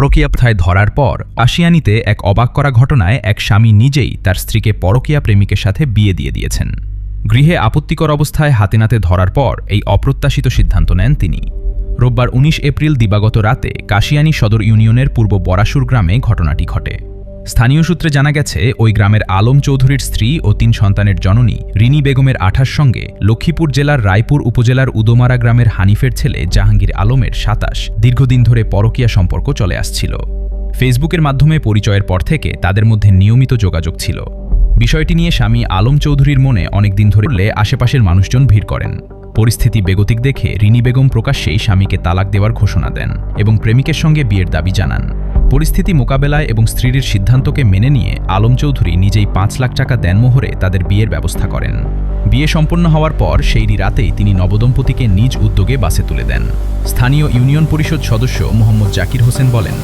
পরকীয়ায় ধরার পর কাশিয়ানীতে এক অবাক করা ঘটনায় এক স্বামী নিজেই তার স্ত্রীকে পরকীয়া প্রেমিকের সাথে বিয়ে দিয়ে দিয়েছেন। গৃহে আপত্তিকর অবস্থায় হাতেনাতে ধরার পর এই অপ্রত্যাশিত সিদ্ধান্ত নেন তিনি। রোববার ১৯ এপ্রিল দিবাগত রাতে কাশিয়ানী সদর ইউনিয়নের পূর্ব বরাসুর গ্রামে ঘটনাটি ঘটে। স্থানীয় সূত্রে জানা গেছে, ওই গ্রামের আলম চৌধুরীর স্ত্রী ও ৩ সন্তানের জননী রিনি বেগমের আঠার সঙ্গে লক্ষ্মীপুর জেলার রায়পুর উপজেলার উদোমারা গ্রামের হানিফের ছেলে জাহাঙ্গীর আলমের ২৭ দীর্ঘদিন ধরে পরকীয়া সম্পর্ক চলে আসছিল। ফেসবুকের মাধ্যমে পরিচয়ের পর থেকে তাদের মধ্যে নিয়মিত যোগাযোগ ছিল। বিষয়টি নিয়ে স্বামী আলম চৌধুরীর মনে অনেকদিন ধরে আশেপাশের মানুষজন ভিড় করেন। পরিস্থিতি বেগতিক দেখে রিনি বেগম প্রকাশ্যেই স্বামীকে তালাক দেওয়ার ঘোষণা দেন এবং প্রেমিকের সঙ্গে বিয়ের দাবি জানান। পরিস্থিতি মোকাবেলায় এবং স্ত্রীর সিদ্ধান্তকে মেনে নিয়ে আলম চৌধুরী নিজেই ৫ লাখ টাকা দেনমোহরে তাদের বিয়ের ব্যবস্থা করেন। বিয়ে সম্পন্ন হওয়ার পর সেই রাতেই তিনি নবদম্পতিকে নিজ উদ্যোগে বাসে তুলে দেন। স্থানীয় ইউনিয়ন পরিষদ সদস্য মোহাম্মদ জাকির হোসেন বলেন,